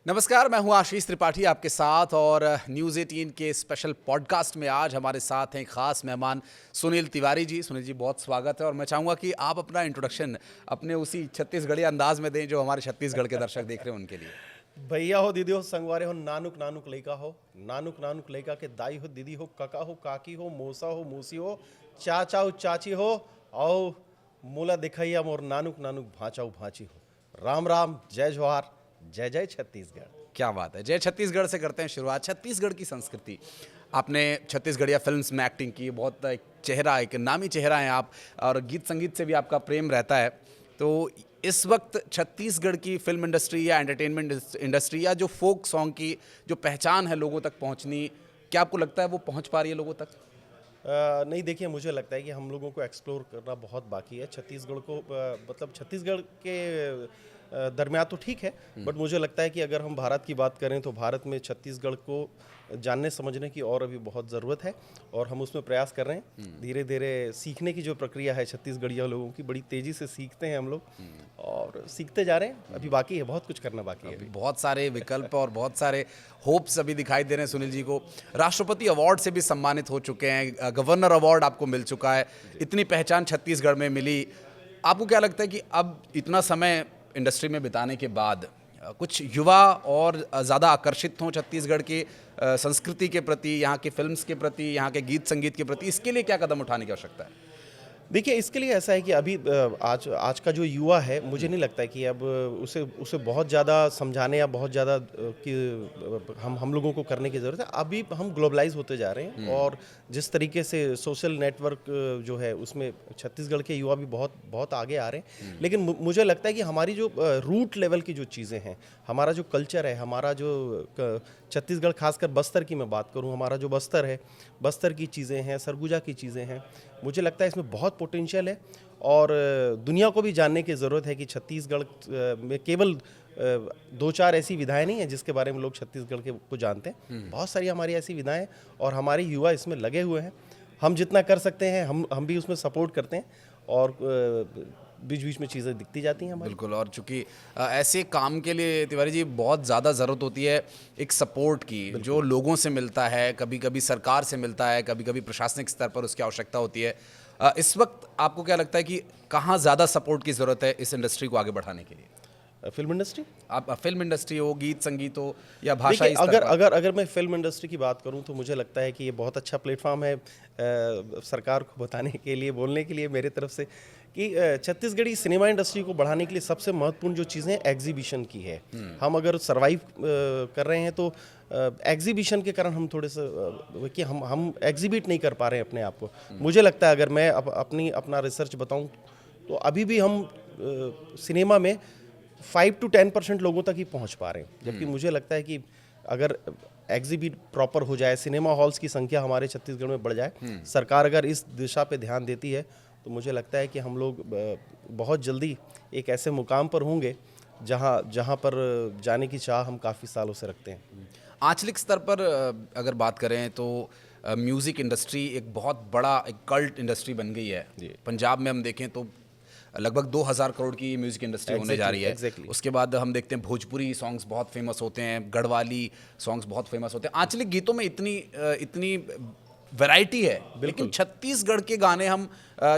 नमस्कार, मैं हूं आशीष त्रिपाठी आपके साथ और न्यूज़ 18 के स्पेशल पॉडकास्ट में आज हमारे साथ हैं खास मेहमान सुनील तिवारी जी। सुनील जी, बहुत स्वागत है और मैं चाहूँगा कि आप अपना इंट्रोडक्शन अपने उसी छत्तीसगढ़ी अंदाज में दें जो हमारे छत्तीसगढ़ के दर्शक देख रहे हैं उनके लिए। भैया हो दीदी हो संगवारे हो नानुक नानुक लइका हो नानुक नानुक लइका के दाई हो दीदी हो काका हो काकी हो मौसा हो मौसी हो चाचा हो चाची हो औ मोला दिखैया मोर नानुक नानुक भाचा हो भाची हो। राम राम, जय जोहार, जय जय छत्तीसगढ़। क्या बात है। जय छत्तीसगढ़ से करते हैं शुरुआत। छत्तीसगढ़ की संस्कृति, आपने छत्तीसगढ़िया फिल्म्स में एक्टिंग की, बहुत एक चेहरा, एक नामी चेहरा हैं आप और गीत संगीत से भी आपका प्रेम रहता है। तो इस वक्त छत्तीसगढ़ की फिल्म इंडस्ट्री या एंटरटेनमेंट इंडस्ट्री या जो फोक सॉन्ग की जो पहचान है लोगों तक पहुंचनी, क्या आपको लगता है वो पहुंच पा रही है लोगों तक? नहीं, देखिए मुझे लगता है कि हम लोगों को एक्सप्लोर करना बहुत बाकी है छत्तीसगढ़ को। मतलब छत्तीसगढ़ के दरमियान तो ठीक है, बट मुझे लगता है कि अगर हम भारत की बात करें तो भारत में छत्तीसगढ़ को जानने समझने की और अभी बहुत ज़रूरत है और हम उसमें प्रयास कर रहे हैं। धीरे धीरे सीखने की जो प्रक्रिया है छत्तीसगढ़िया लोगों की, बड़ी तेज़ी से सीखते हैं हम लोग और सीखते जा रहे हैं। अभी बाकी है, बहुत कुछ करना बाकी है। बहुत सारे विकल्प और बहुत सारे होप्स अभी दिखाई दे रहे हैं। सुनील जी को राष्ट्रपति अवार्ड से भी सम्मानित हो चुके हैं, गवर्नर अवार्ड आपको मिल चुका है, इतनी पहचान छत्तीसगढ़ में मिली। आपको क्या लगता है कि अब इतना समय इंडस्ट्री में बिताने के बाद कुछ युवा और ज़्यादा आकर्षित हों छत्तीसगढ़ की संस्कृति के प्रति, यहाँ के फिल्म्स के प्रति, यहाँ के गीत संगीत के प्रति, इसके लिए क्या कदम उठाने की आवश्यकता है? देखिए, इसके लिए ऐसा है कि अभी आज का जो युवा है, मुझे नहीं लगता है कि अब उसे उसे बहुत ज़्यादा समझाने या बहुत ज़्यादा कि हम लोगों को करने की ज़रूरत है। अभी हम ग्लोबलाइज होते जा रहे हैं और जिस तरीके से सोशल नेटवर्क जो है उसमें छत्तीसगढ़ के युवा भी बहुत बहुत आगे आ रहे हैं। लेकिन मुझे लगता है कि हमारी जो रूट लेवल की जो चीज़ें हैं, हमारा जो कल्चर है, हमारा जो छत्तीसगढ़, खासकर बस्तर की मैं बात करूं, हमारा जो बस्तर है, बस्तर की चीज़ें हैं, सरगुजा की चीज़ें हैं, मुझे लगता है इसमें बहुत पोटेंशियल है और दुनिया को भी जानने की ज़रूरत है कि छत्तीसगढ़ में केवल दो चार ऐसी विधाएं नहीं हैं जिसके बारे में लोग छत्तीसगढ़ के को जानते हैं। बहुत सारी हमारी ऐसी विधाएं और हमारे युवा इसमें लगे हुए हैं। हम जितना कर सकते हैं हम भी उसमें सपोर्ट करते हैं और बीच बीच में चीज़ें दिखती जाती हैं हमारी। बिल्कुल। और चूंकि ऐसे काम के लिए तिवारी जी बहुत ज़्यादा ज़रूरत होती है एक सपोर्ट की, जो लोगों से मिलता है, कभी कभी सरकार से मिलता है, कभी कभी प्रशासनिक स्तर पर उसकी आवश्यकता होती है। इस वक्त आपको क्या लगता है कि कहाँ ज़्यादा सपोर्ट की ज़रूरत है इस इंडस्ट्री को आगे बढ़ाने के लिए? फिल्म इंडस्ट्री, आप फिल्म इंडस्ट्री हो, गीत संगीत हो या भाषा, देखिए, अगर मैं फिल्म इंडस्ट्री की बात करूं तो मुझे लगता है कि ये बहुत अच्छा प्लेटफॉर्म है सरकार को बताने के लिए, बोलने के लिए मेरे तरफ से कि छत्तीसगढ़ी सिनेमा इंडस्ट्री को बढ़ाने के लिए सबसे महत्वपूर्ण जो चीज़ें एग्जीबिशन की है। हम अगर सरवाइव कर रहे हैं तो एग्जीबिशन के कारण हम थोड़े से कि हम एग्जिबिट नहीं कर पा रहे हैं अपने आप को। मुझे लगता है, अगर मैं अपना रिसर्च बताऊं तो अभी भी हम सिनेमा में 5 to 10% लोगों तक ही पहुंच पा रहे हैं। जबकि मुझे लगता है कि अगर एग्जिबिट प्रॉपर हो जाए, सिनेमा हॉल्स की संख्या हमारे छत्तीसगढ़ में बढ़ जाए, सरकार अगर इस दिशा पे ध्यान देती है तो मुझे लगता है कि हम लोग बहुत जल्दी एक ऐसे मुकाम पर होंगे जहां पर जाने की चाह हम काफ़ी सालों से रखते हैं। आंचलिक स्तर पर अगर बात करें तो म्यूज़िक इंडस्ट्री एक बहुत बड़ा एक कल्ट इंडस्ट्री बन गई है। पंजाब में हम देखें तो लगभग 2000 करोड़ की म्यूज़िक इंडस्ट्री होने जा रही है। उसके बाद हम देखते हैं भोजपुरी सॉन्ग्स बहुत फेमस होते हैं, गढ़वाली सॉन्ग्स बहुत फेमस होते हैं। आंचलिक गीतों में इतनी वैरायटी है, लेकिन छत्तीसगढ़ के गाने हम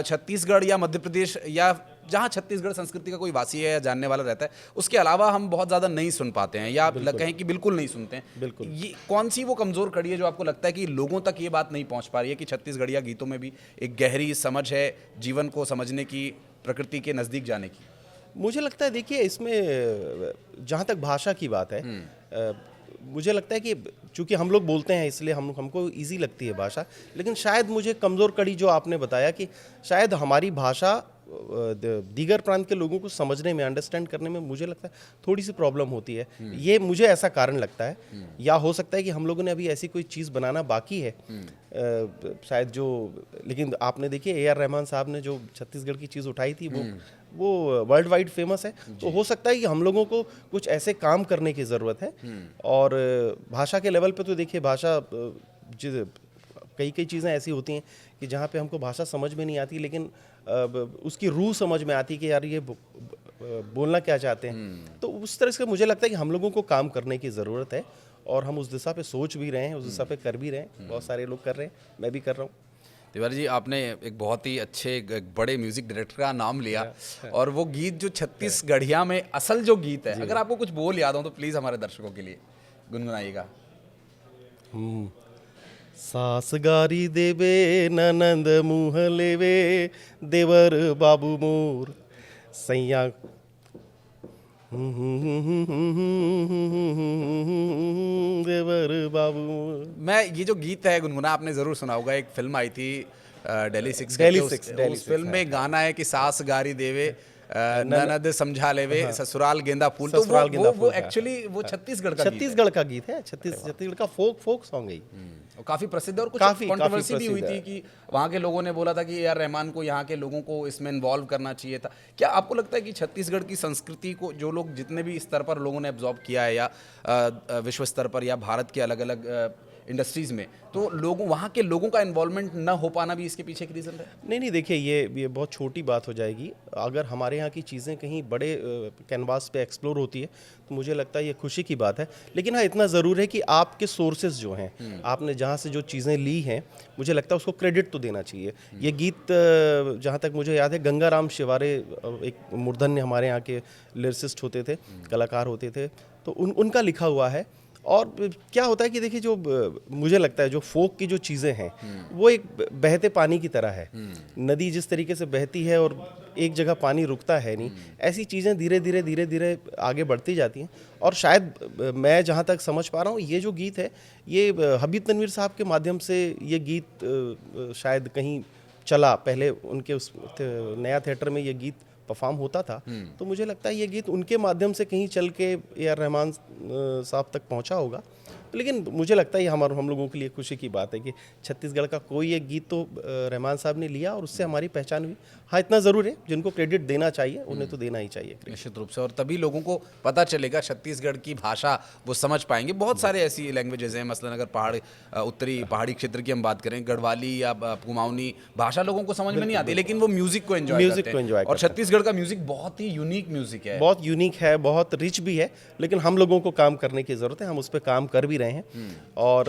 छत्तीसगढ़ या मध्य प्रदेश या जहाँ छत्तीसगढ़ संस्कृति का कोई वासी है या जानने वाला रहता है, उसके अलावा हम बहुत ज़्यादा नहीं सुन पाते हैं या कहें कि बिल्कुल नहीं सुनते हैं। बिल्कुल। ये कौन सी वो कमज़ोर कड़ी है जो आपको लगता है कि लोगों तक ये बात नहीं पहुँच पा रही है कि छत्तीसगढ़िया गीतों में भी एक गहरी समझ है, जीवन को समझने की, प्रकृति के नज़दीक जाने की? मुझे लगता है, देखिए, इसमें जहाँ तक भाषा की बात है, मुझे लगता है कि चूंकि हम लोग बोलते हैं इसलिए हमको इजी लगती है भाषा, लेकिन शायद मुझे कमज़ोर कड़ी जो आपने बताया कि शायद हमारी भाषा दीगर प्रांत के लोगों को समझने में, अंडरस्टैंड करने में मुझे लगता है थोड़ी सी प्रॉब्लम होती है। ये मुझे ऐसा कारण लगता है, या हो सकता है कि हम लोगों ने अभी ऐसी कोई चीज़ बनाना बाकी है शायद जो। लेकिन आपने देखिए AR रहमान साहब ने जो छत्तीसगढ़ की चीज़ उठाई थी वो वर्ल्ड वाइड फेमस है। तो हो सकता है कि हम लोगों को कुछ ऐसे काम करने की ज़रूरत है। और भाषा के लेवल पे तो देखिए, भाषा कई चीज़ें ऐसी होती हैं कि जहाँ पे हमको भाषा समझ में नहीं आती, लेकिन उसकी रूह समझ में आती कि यार ये बोलना क्या चाहते हैं। तो उस तरह से मुझे लगता है कि हम लोगों को काम करने की ज़रूरत है और हम उस दिशा पे सोच भी रहे हैं, उस दिशा पे कर भी रहे हैं। बहुत सारे लोग कर रहे हैं, मैं भी कर रहा हूँ। तिवारी जी, आपने एक बहुत ही अच्छे एक बड़े म्यूजिक डायरेक्टर का नाम लिया और वो गीत जो छत्तीसगढ़िया में असल जो गीत है, अगर आपको कुछ बोल याद हो तो प्लीज़ हमारे दर्शकों के लिए गुनगुनाइएगा। सास गारी देवे ननंद मुँह लेवे, देवर बाबू मोर सैया देवर बाबू मोर। मैं ये जो गीत है गुनगुना आपने ज़रूर सुना होगा, एक फिल्म आई थी डेली सिक्स डेली करके, सिक्स, डेली उस सिक्स, फिल्म में गाना है कि सास गारी देवे ननद समझा लेवे ससुराल गेंदा फूल। तो ससुराल गेंदा वो फूल का। एक्चुअली वो छत्तीसगढ़ का गीत है। छत्तीसगढ़ का गीत है, छत्तीसगढ़ का फोक सॉन्ग है। और काफ़ी प्रसिद्ध है और कुछ काफी कंट्रोवर्सी भी हुई प्रसिद्ध थी है। कि वहाँ के लोगों ने बोला था कि यार रहमान को यहाँ के लोगों को इसमें इन्वॉल्व करना चाहिए था। क्या आपको लगता है कि छत्तीसगढ़ की संस्कृति को जो लोग जितने भी स्तर पर लोगों ने एब्जॉर्ब किया है या विश्व स्तर पर या भारत के अलग अलग इंडस्ट्रीज में, तो लोगों वहाँ के लोगों का इन्वॉल्वमेंट न हो पाना भी इसके पीछे एक रीज़न है? नहीं देखिए, ये बहुत छोटी बात हो जाएगी अगर हमारे यहाँ की चीज़ें कहीं बड़े कैनवास पे एक्सप्लोर होती है, तो मुझे लगता है ये खुशी की बात है। लेकिन हाँ, इतना ज़रूर है कि आपके सोर्सेज जो हैं, आपने जहाँ से जो चीज़ें ली हैं, मुझे लगता है उसको क्रेडिट तो देना चाहिए। ये गीत जहाँ तक मुझे याद है, गंगाराम शिवारे एक मूर्धन्य हमारे यहाँ के लिरिसिस्ट होते थे, कलाकार होते थे, तो उनका लिखा हुआ है। और क्या होता है कि देखिए, जो मुझे लगता है जो फोक की जो चीज़ें हैं, वो एक बहते पानी की तरह है। नदी जिस तरीके से बहती है और एक जगह पानी रुकता है नहीं, ऐसी चीज़ें धीरे धीरे आगे बढ़ती जाती हैं। और शायद मैं जहाँ तक समझ पा रहा हूँ, ये जो गीत है, ये हबीब तनवीर साहब के माध्यम से ये गीत शायद कहीं चला। पहले उनके उस नया थिएटर में ये गीत परफॉर्म होता था, तो मुझे लगता है ये गीत उनके माध्यम से कहीं चल के A.R. रहमान साहब तक पहुंचा होगा। लेकिन मुझे लगता है ये हम लोगों के लिए खुशी की बात है कि छत्तीसगढ़ का कोई एक गीत तो रहमान साहब ने लिया और उससे हमारी पहचान हुई। हाँ, इतना ज़रूर है, जिनको क्रेडिट देना चाहिए उन्हें तो देना ही चाहिए। निश्चित रूप से, और तभी लोगों को पता चलेगा छत्तीसगढ़ की भाषा वो समझ पाएंगे। बहुत सारे ऐसी लैंग्वेजेस हैं, मसलन अगर उत्तरी पहाड़ी क्षेत्र की हम बात करें, गढ़वाली या कुमाऊनी भाषा लोगों को समझ में नहीं आती, लेकिन वो म्यूजिक को एंजॉय करते हैं। और छत्तीसगढ़ का म्यूजिक बहुत ही यूनिक म्यूजिक है, बहुत यूनिक है, बहुत रिच भी है। लेकिन हम लोगों को काम करने की ज़रूरत है, हम उस पर काम कर भी रहे हैं। और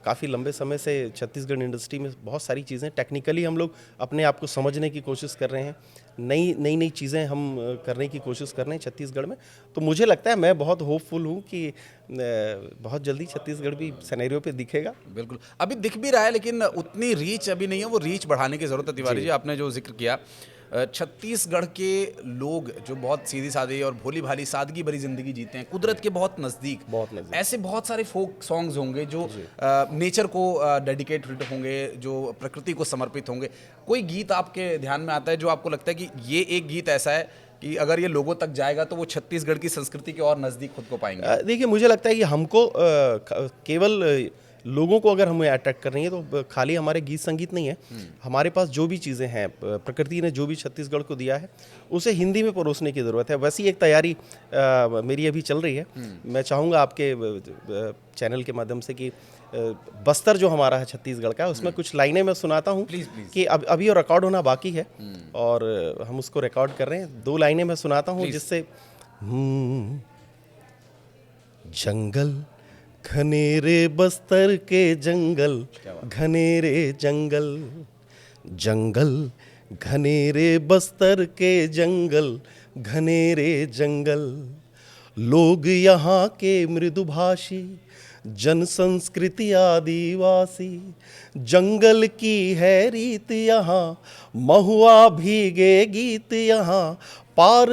काफ़ी लंबे समय से छत्तीसगढ़ इंडस्ट्री में बहुत सारी चीज़ें टेक्निकली हम लोग अपने आप को समझने की कोशिश कर रहे हैं। नई चीज़ें हम करने की कोशिश कर रहे हैं छत्तीसगढ़ में। तो मुझे लगता है, मैं बहुत होपफुल हूँ कि बहुत जल्दी छत्तीसगढ़ भी सिनेरियो पे दिखेगा। बिल्कुल, अभी दिख भी रहा है, लेकिन उतनी रीच अभी नहीं है। वो रीच बढ़ाने की ज़रूरत है। तिवारी जी, आपने जो जिक्र किया, छत्तीसगढ़ के लोग जो बहुत सीधी सादी और भोली भाली सादगी भरी जिंदगी जीते हैं, कुदरत के बहुत नज़दीक, ऐसे बहुत सारे फोक सॉन्ग्स होंगे जो नेचर को डेडिकेटेड होंगे, जो प्रकृति को समर्पित होंगे। कोई गीत आपके ध्यान में आता है जो आपको लगता है कि ये एक गीत ऐसा है कि अगर ये लोगों तक जाएगा तो वो छत्तीसगढ़ की संस्कृति के और नज़दीक खुद को पाएंगे? देखिए, मुझे लगता है कि हमको केवल लोगों को अगर हमें अट्रैक्ट कर रही है, तो खाली हमारे गीत संगीत नहीं है। हमारे पास जो भी चीज़ें हैं, प्रकृति ने जो भी छत्तीसगढ़ को दिया है, उसे हिंदी में परोसने की ज़रूरत है। वैसी एक तैयारी मेरी अभी चल रही है। मैं चाहूँगा आपके चैनल के माध्यम से कि बस्तर जो हमारा है छत्तीसगढ़ का, उसमें कुछ लाइनें मैं सुनाता हूँ कि अभी रिकॉर्ड होना बाकी है और हम उसको रिकॉर्ड कर रहे हैं। 2 लाइनें मैं सुनाता हूँ जिससे जंगल घनेरे बस्तर के जंगल, घनेरे जंगल, जंगल घनेरे बस्तर के जंगल, घनेरे जंगल, लोग यहाँ के मृदुभाषी, जन संस्कृति आदिवासी, जंगल की है रीत यहाँ, महुआ भीगे गीत यहाँ, पार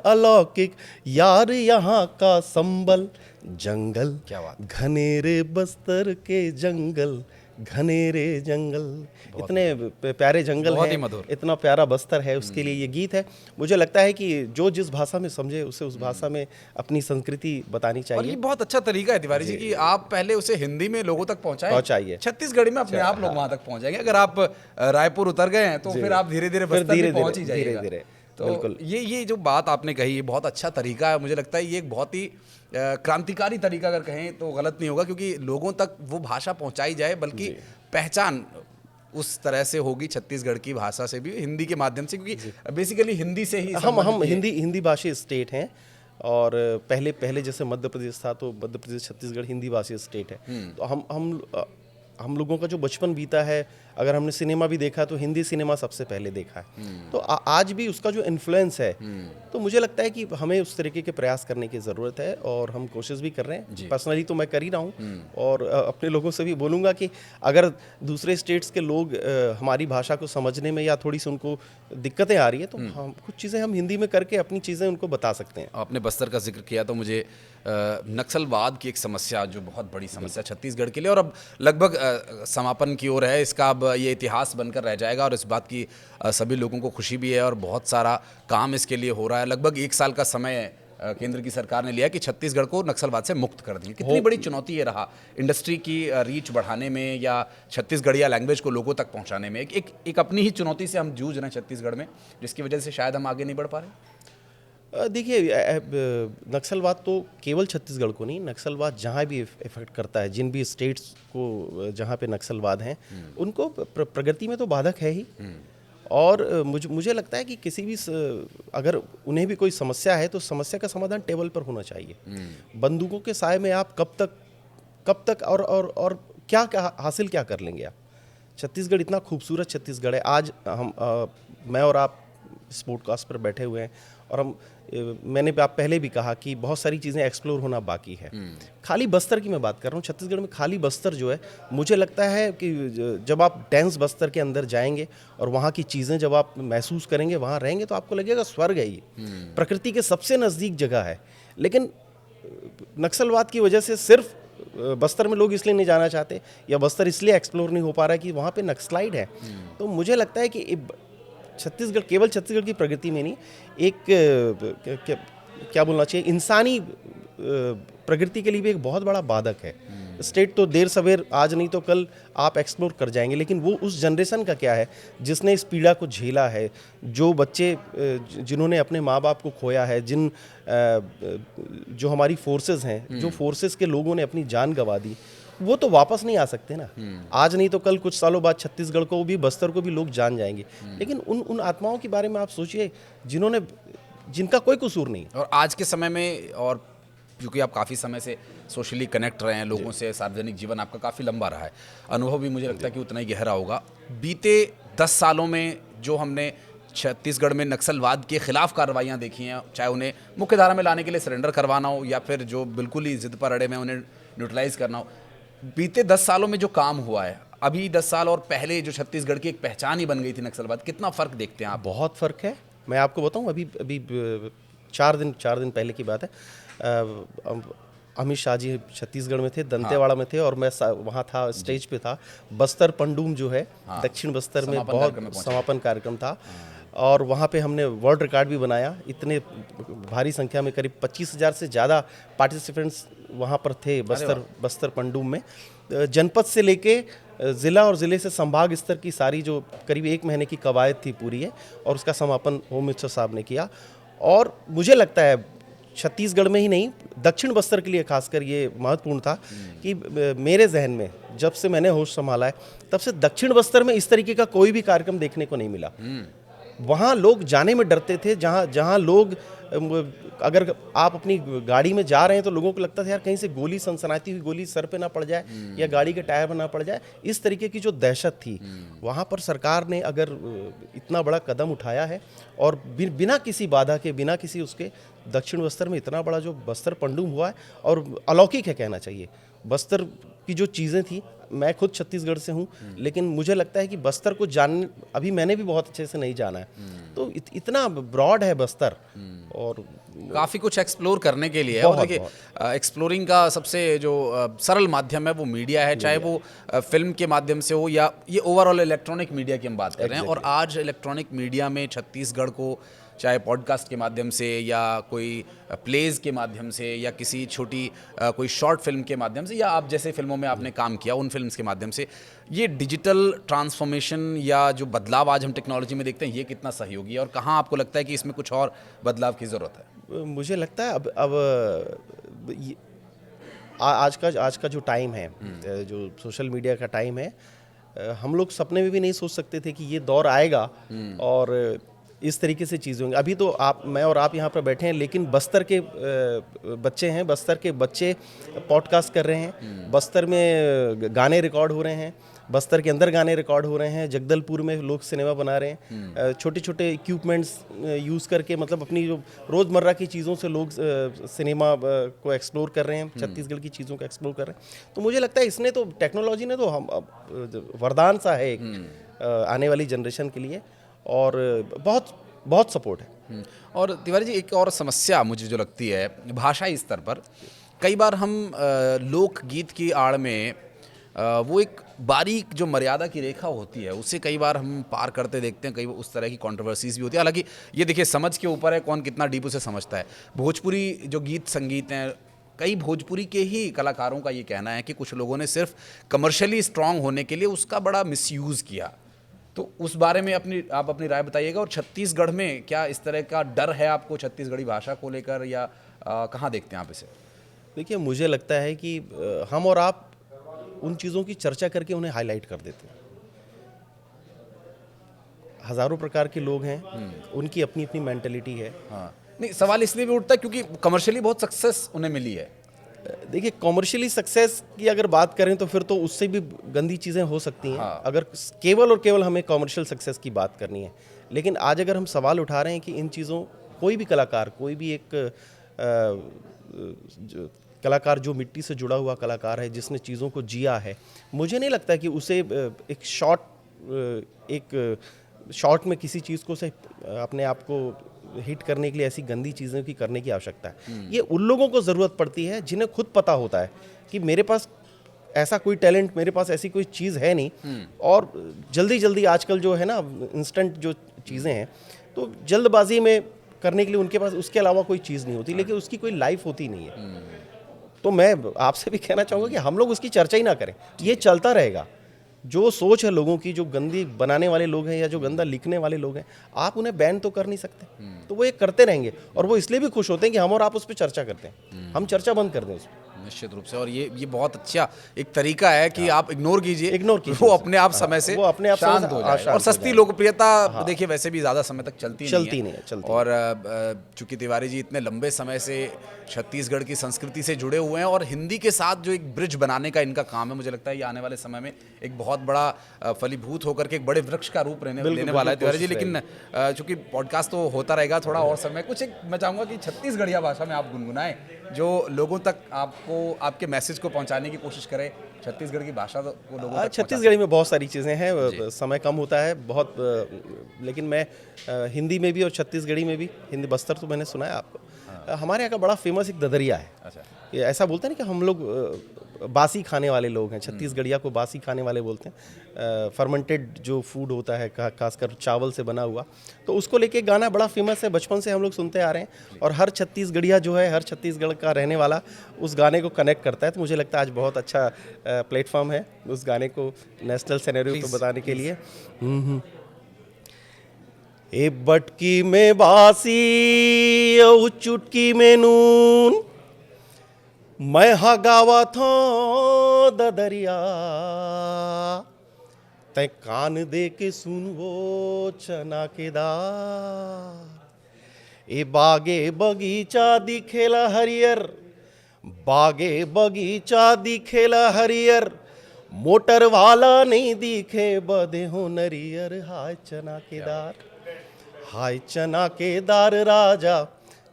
अलौकिक यार यहाँ का संबल, जंगल घनेरे बस्तर के जंगल, घनेरे जंगल। इतने प्यारे जंगल हैं, इतना प्यारा बस्तर है, उसके लिए ये गीत है। मुझे लगता है कि जो जिस भाषा में समझे उसे उस भाषा में अपनी संस्कृति बतानी चाहिए। और ये बहुत अच्छा तरीका है तिवारी जी कि आप पहले उसे हिंदी में लोगों तक पहुंचाइए। छत्तीसगढ़ी में अपने आप लोग वहां तक पहुंच जाएंगे। अगर आप रायपुर उतर गए हैं तो फिर आप धीरे धीरे बस्तर में पहुंच ही जाइएगा। तो ये जो बात आपने कही, ये बहुत अच्छा तरीका है। मुझे लगता है ये एक बहुत ही क्रांतिकारी तरीका अगर कहें तो गलत नहीं होगा, क्योंकि लोगों तक वो भाषा पहुंचाई जाए, बल्कि पहचान उस तरह से होगी छत्तीसगढ़ की भाषा से भी, हिंदी के माध्यम से, क्योंकि बेसिकली हिंदी से ही हम संबंधित ये- हिंदी भाषी स्टेट हैं। और पहले जैसे मध्य प्रदेश था, तो मध्य प्रदेश छत्तीसगढ़ हिंदी भाषी स्टेट है। तो हम लोगों का जो बचपन बीता है, अगर हमने सिनेमा भी देखा तो हिंदी सिनेमा सबसे पहले देखा है। तो आज भी उसका जो इन्फ्लुएंस है, तो मुझे लगता है कि हमें उस तरीके के प्रयास करने की ज़रूरत है, और हम कोशिश भी कर रहे हैं। पर्सनली तो मैं कर ही रहा हूँ, और अपने लोगों से भी बोलूँगा कि अगर दूसरे स्टेट्स के लोग हमारी भाषा को समझने में या थोड़ी सी उनको दिक्कतें आ रही है, तो हम कुछ चीज़ें हम हिंदी में करके अपनी चीज़ें उनको बता सकते हैं। आपने बस्तर का जिक्र किया तो मुझे नक्सलवाद की एक समस्या, जो बहुत बड़ी समस्या छत्तीसगढ़ के लिए, और अब लगभग समापन की ओर है, इसका अब ये इतिहास बनकर रह जाएगा, और इस बात की सभी लोगों को खुशी भी है, और बहुत सारा काम इसके लिए हो रहा है। लगभग 1 साल का समय केंद्र की सरकार ने लिया कि छत्तीसगढ़ को नक्सलवाद से मुक्त कर देंगे। कितनी बड़ी चुनौती ये रहा इंडस्ट्री की रीच बढ़ाने में, या छत्तीसगढ़िया लैंग्वेज को लोगों तक पहुंचाने में। एक अपनी ही चुनौती से हम जूझ रहे हैं छत्तीसगढ़ में, जिसकी वजह से शायद हम आगे नहीं बढ़ पा रहे। देखिए, नक्सलवाद तो केवल छत्तीसगढ़ को नहीं, नक्सलवाद जहाँ भी इफेक्ट करता है, जिन भी स्टेट्स को जहाँ पे नक्सलवाद हैं, उनको प्रगति में तो बाधक है ही। और मुझे लगता है कि किसी भी अगर उन्हें भी कोई समस्या है, तो समस्या का समाधान टेबल पर होना चाहिए। बंदूकों के साए में आप कब तक और क्या हासिल क्या कर लेंगे आप? छत्तीसगढ़ इतना खूबसूरत छत्तीसगढ़ है। आज मैं और आप इस पॉडकास्ट पर बैठे हुए हैं, और मैंने आप पहले भी कहा कि बहुत सारी चीज़ें एक्सप्लोर होना बाकी है। खाली बस्तर की मैं बात कर रहा हूँ, छत्तीसगढ़ में खाली बस्तर जो है, मुझे लगता है कि जब आप डेंस बस्तर के अंदर जाएंगे और वहाँ की चीज़ें जब आप महसूस करेंगे, वहाँ रहेंगे, तो आपको लगेगा स्वर्ग है ये, प्रकृति के सबसे नज़दीक जगह है। लेकिन नक्सलवाद की वजह से सिर्फ बस्तर में लोग इसलिए नहीं जाना चाहते, या बस्तर इसलिए एक्सप्लोर नहीं हो पा रहा है कि वहाँ पे नक्सलाइट है। तो मुझे लगता है कि छत्तीसगढ़ केवल छत्तीसगढ़ की प्रगति में नहीं, एक क्या बोलना चाहिए, इंसानी प्रगति के लिए भी एक बहुत बड़ा बाधक है। स्टेट तो देर सवेर, आज नहीं तो कल आप एक्सप्लोर कर जाएंगे, लेकिन वो उस जनरेशन का क्या है जिसने इस पीड़ा को झेला है, जो बच्चे जिन्होंने अपने माँ बाप को खोया है, जो हमारी फोर्सेस हैं, जो फोर्सेस के लोगों ने अपनी जान गंवा दी, वो तो वापस नहीं आ सकते ना। आज नहीं तो कल, कुछ सालों बाद छत्तीसगढ़ को भी, बस्तर को भी लोग जान जाएंगे। लेकिन उन आत्माओं के बारे में आप सोचिए जिनका कोई कसूर नहीं। और आज के समय में, और क्योंकि आप काफ़ी समय से सोशली कनेक्ट रहे हैं लोगों से, सार्वजनिक जीवन आपका काफ़ी लंबा रहा है, अनुभव भी मुझे लगता है कि उतना ही गहरा होगा। बीते 10 सालों में जो हमने छत्तीसगढ़ में नक्सलवाद के खिलाफ कार्रवाइयाँ देखी हैं, चाहे उन्हें मुख्य धारा में लाने के लिए सरेंडर करवाना हो, या फिर जो बिल्कुल ही जिद पर अड़े में उन्हें न्यूट्रलाइज करना हो, बीते 10 सालों में जो काम हुआ है, अभी 10 साल और पहले जो छत्तीसगढ़ की एक पहचान ही बन गई थी नक्सलवाद, कितना फ़र्क देखते हैं आप? बहुत फ़र्क है। मैं आपको बताऊं, अभी 4 दिन पहले की बात है। अमित शाह जी छत्तीसगढ़ में थे, दंतेवाड़ा में थे, और मैं वहाँ था, स्टेज पे था। बस्तर पंडूम जो है, दक्षिण बस्तर में बहुत समापन कार्यक्रम था, और वहाँ पे हमने वर्ल्ड रिकॉर्ड भी बनाया। इतने भारी संख्या में, करीब 25,000 से ज़्यादा पार्टिसिपेंट्स वहाँ पर थे बस्तर पंडूम में। जनपद से लेके ज़िला और ज़िले से संभाग स्तर की सारी जो करीब 1 महीने की कवायद थी पूरी है, और उसका समापन होम मिनिस्टर साहब ने किया। और मुझे लगता है छत्तीसगढ़ में ही नहीं, दक्षिण बस्तर के लिए खासकर ये महत्वपूर्ण था कि मेरे जहन में जब से मैंने होश संभाला है, तब से दक्षिण बस्तर में इस तरीके का कोई भी कार्यक्रम देखने को नहीं मिला। वहाँ लोग जाने में डरते थे, जहाँ लोग, अगर आप अपनी गाड़ी में जा रहे हैं तो लोगों को लगता था यार कहीं से गोली, सनसनाती हुई गोली सर पे ना पड़ जाए, या गाड़ी के टायर पर ना पड़ जाए। इस तरीके की जो दहशत थी, वहाँ पर सरकार ने अगर इतना बड़ा कदम उठाया है, और बिना किसी बाधा के, बिना किसी उसके, दक्षिण बस्तर में इतना बड़ा जो बस्तर पंडूम हुआ है, और अलौकिक है कहना चाहिए। बस्तर की जो चीज़ें थी, मैं खुद छत्तीसगढ़ से हूँ, लेकिन मुझे लगता है कि बस्तर को अभी मैंने भी बहुत अच्छे से नहीं जाना है। तो इतना ब्रॉड है बस्तर, और काफ़ी कुछ एक्सप्लोर करने के लिए है। और देखिए, एक्सप्लोरिंग का सबसे जो सरल माध्यम है वो मीडिया है, चाहे वो फिल्म के माध्यम से हो, या ये ओवरऑल इलेक्ट्रॉनिक मीडिया की हम बात कर रहे हैं। और आज इलेक्ट्रॉनिक मीडिया में छत्तीसगढ़ को, चाहे पॉडकास्ट के माध्यम से, या कोई प्लेज के माध्यम से, या किसी छोटी कोई शॉर्ट फिल्म के माध्यम से, या आप जैसे फिल्मों में आपने काम किया उन फिल्म्स के माध्यम से, ये डिजिटल ट्रांसफॉर्मेशन या जो बदलाव आज हम टेक्नोलॉजी में देखते हैं, ये कितना सहयोगी है, और कहाँ आपको लगता है कि इसमें कुछ और बदलाव की ज़रूरत है? मुझे लगता है आज का जो टाइम है, जो सोशल मीडिया का टाइम है, हम लोग सपने में भी नहीं सोच सकते थे कि ये दौर आएगा और इस तरीके से चीज़ें होंगी। अभी तो मैं और आप यहाँ पर बैठे हैं, लेकिन बस्तर के बच्चे हैं, बस्तर के बच्चे पॉडकास्ट कर रहे हैं, बस्तर में गाने रिकॉर्ड हो रहे हैं, बस्तर के अंदर गाने रिकॉर्ड हो रहे हैं, जगदलपुर में लोग सिनेमा बना रहे हैं, छोटे छोटे इक्विपमेंट्स यूज़ करके, मतलब अपनी जो रोज़मर्रा की चीज़ों से लोग सिनेमा को एक्सप्लोर कर रहे हैं, छत्तीसगढ़ की चीज़ों को एक्सप्लोर कर रहे हैं। तो मुझे लगता है इसने तो, टेक्नोलॉजी ने तो हम वरदान सा है एक आने वाली जनरेशन के लिए, और बहुत बहुत सपोर्ट है। और तिवारी जी, एक और समस्या मुझे जो लगती है भाषाई स्तर पर, कई बार हम लोकगीत की आड़ में वो एक बारीक जो मर्यादा की रेखा होती है उसे कई बार हम पार करते देखते हैं, कई उस तरह की कंट्रोवर्सीज भी होती है। हालांकि ये देखिए समझ के ऊपर है कौन कितना डीप उसे समझता है। भोजपुरी जो गीत संगीत हैं, कई भोजपुरी के ही कलाकारों का ये कहना है कि कुछ लोगों ने सिर्फ कमर्शियली स्ट्रांग होने के लिए उसका बड़ा मिसयूज़ किया। तो उस बारे में आप अपनी राय बताइएगा। और छत्तीसगढ़ में क्या इस तरह का डर है आपको छत्तीसगढ़ी भाषा को लेकर, या कहाँ देखते हैं आप इसे? देखिए, मुझे लगता है कि हम और आप उन चीज़ों की चर्चा करके उन्हें हाईलाइट कर देते हैं। हज़ारों प्रकार के लोग हैं, उनकी अपनी अपनी मेंटलिटी है। हाँ, नहीं, सवाल इसलिए भी उठता है क्योंकि कमर्शियली बहुत सक्सेस उन्हें मिली है। देखिए, कॉमर्शियली सक्सेस की अगर बात करें तो फिर तो उससे भी गंदी चीज़ें हो सकती हैं। हाँ। अगर केवल और केवल हमें कॉमर्शियल सक्सेस की बात करनी है, लेकिन आज अगर हम सवाल उठा रहे हैं कि इन चीज़ों, कोई भी कलाकार, कोई भी एक कलाकार जो मिट्टी से जुड़ा हुआ कलाकार है, जिसने चीज़ों को जिया है, मुझे नहीं लगता कि उसे एक शॉर्ट में किसी चीज़ को से अपने आप को हिट करने के लिए ऐसी गंदी चीज़ों की करने की आवश्यकता है। ये उन लोगों को ज़रूरत पड़ती है जिन्हें खुद पता होता है कि मेरे पास ऐसा कोई टैलेंट, मेरे पास ऐसी कोई चीज़ है नहीं, और जल्दी जल्दी आजकल जो है ना इंस्टेंट जो चीज़ें हैं, तो जल्दबाजी में करने के लिए उनके पास उसके अलावा कोई चीज़ नहीं होती, लेकिन उसकी कोई लाइफ होती नहीं है। तो मैं आपसे भी कहना चाहूँगा कि हम लोग उसकी चर्चा ही ना करें, ये चलता रहेगा। जो सोच है लोगों की, जो गंदी बनाने वाले लोग हैं या जो गंदा लिखने वाले लोग हैं, आप उन्हें बैन तो कर नहीं सकते, तो वो ये करते रहेंगे, और वो इसलिए भी खुश होते हैं कि हम और आप उस पर चर्चा करते हैं। हम चर्चा बंद कर दें उस पर, निश्चित रूप से। और ये बहुत अच्छा एक तरीका है कि आप इग्नोर कीजिए, कीजिए वो अपने आप समय से वो अपने आप शांत हो जाए। और सस्ती लोकप्रियता देखिए वैसे भी ज़्यादा समय तक चलती नहीं है। और चूंकि तिवारी जी इतने लंबे समय से छत्तीसगढ़ की संस्कृति से जुड़े हुए हैं और हिंदी के साथ जो एक ब्रिज बनाने का इनका काम है, मुझे लगता है ये आने वाले समय में एक बहुत बड़ा फलीभूत होकर के एक बड़े वृक्ष का रूप लेने वाला है तिवारी जी। लेकिन चूंकि पॉडकास्ट तो होता रहेगा थोड़ा और समय, कुछ एक मैं चाहूँगा कि छत्तीसगढ़िया भाषा में आप गुनगुनाएं, जो लोगों तक आपको आपके मैसेज को पहुंचाने की कोशिश करें, छत्तीसगढ़ की भाषा को लोगों तक। छत्तीसगढ़ी में बहुत सारी चीज़ें हैं, समय कम होता है बहुत, लेकिन मैं हिंदी में भी और छत्तीसगढ़ी में भी, हिंदी बस्तर तो मैंने सुना है आपको। हमारे यहाँ का बड़ा फेमस एक ददरिया है। अच्छा, ये ऐसा बोलते हैं ना कि हम लोग बासी खाने वाले लोग हैं, छत्तीसगढ़िया को बासी खाने वाले बोलते हैं। फर्मेंटेड जो फूड होता है, खासकर चावल से बना हुआ, तो उसको लेके गाना बड़ा फेमस है, बचपन से हम लोग सुनते आ रहे हैं, और हर छत्तीसगढ़िया जो है, हर छत्तीसगढ़ का रहने वाला उस गाने को कनेक्ट करता है। तो मुझे लगता है आज बहुत अच्छा प्लेटफॉर्म है उस गाने को नेशनल सिनेरियो को बताने के लिए। ए बटकी में बासी औ चुटकी में नून, मैं हगावा थो ददरिया, तै कान दे के सुनवो चना के दार। ए बागे बगीचा दिखेला हरियर, बागे बगीचा दिखेला हरियर, मोटर वाला नहीं दिखे बदे हो नरियर। हाय चना के दार, हाय चना के दार राजा,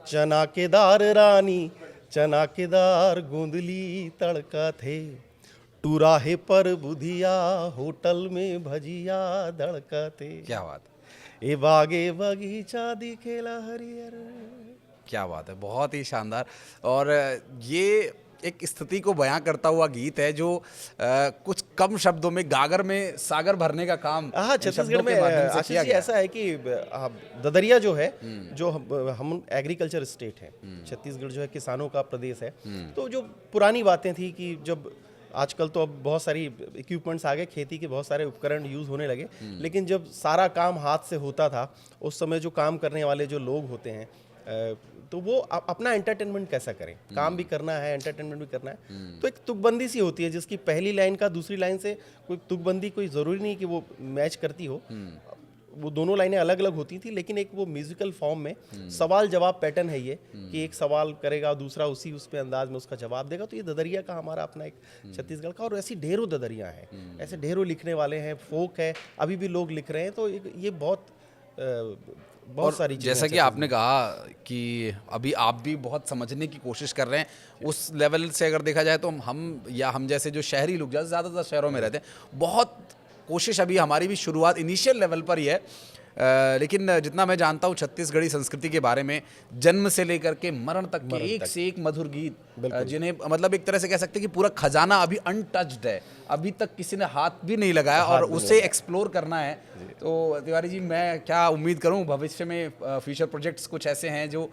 चना के दार रानी, चना के दार गोंदली तड़का थे, टूराहे पर बुधिया होटल में भजिया धड़का थे। क्या बात है, ए बागे बगीचा दिखेला हरियर। क्या बात है, बहुत ही शानदार। और ये एक स्थिति को बयां करता हुआ गीत है जो कुछ कम शब्दों में गागर में सागर भरने का काम छत्तीसगढ़ में आशीष जी ऐसा है कि ददरिया जो है, जो हम एग्रीकल्चर स्टेट है, छत्तीसगढ़ जो है किसानों का प्रदेश है, तो जो पुरानी बातें थी कि जब आजकल तो अब बहुत सारी इक्विपमेंट्स आ गए, खेती के बहुत सारे उपकरण यूज़ होने लगे, लेकिन जब सारा काम हाथ से होता था उस समय जो काम करने वाले जो लोग होते हैं, तो वो अपना एंटरटेनमेंट कैसा करें, काम भी करना है, एंटरटेनमेंट भी करना है, तो एक तुकबंदी सी होती है जिसकी पहली लाइन का दूसरी लाइन से कोई तुकबंदी कोई ज़रूरी नहीं कि वो मैच करती हो, वो दोनों लाइनें अलग अलग होती थी, लेकिन एक वो म्यूजिकल फॉर्म में सवाल जवाब पैटर्न है ये कि एक सवाल करेगा दूसरा उसी उसमें अंदाज में उसका जवाब देगा। तो ये ददरिया का हमारा अपना एक छत्तीसगढ़ का, और ऐसी ढेरों ददरिया हैं, ऐसे ढेरों लिखने वाले हैं, फोक है, अभी भी लोग लिख रहे हैं। तो ये बहुत सारी चीज़ें जैसा कि आपने कहा कि अभी आप भी बहुत समझने की कोशिश कर रहे हैं, उस लेवल से अगर देखा जाए तो हम जैसे जो शहरी लोग ज़्यादातर शहरों में रहते हैं, बहुत कोशिश अभी हमारी भी शुरुआत इनिशियल लेवल पर ही है। लेकिन जितना मैं जानता हूँ छत्तीसगढ़ी संस्कृति के बारे में, जन्म से लेकर के मरण तक के एक से एक मधुर गीत, जिन्हें मतलब एक तरह से कह सकते हैं कि पूरा खजाना अभी अनटच्ड है, अभी तक किसी ने हाथ भी नहीं लगाया और उसे एक्सप्लोर करना है। तो तिवारी जी, मैं क्या उम्मीद करूं भविष्य में फ्यूचर प्रोजेक्ट्स कुछ ऐसे हैं जो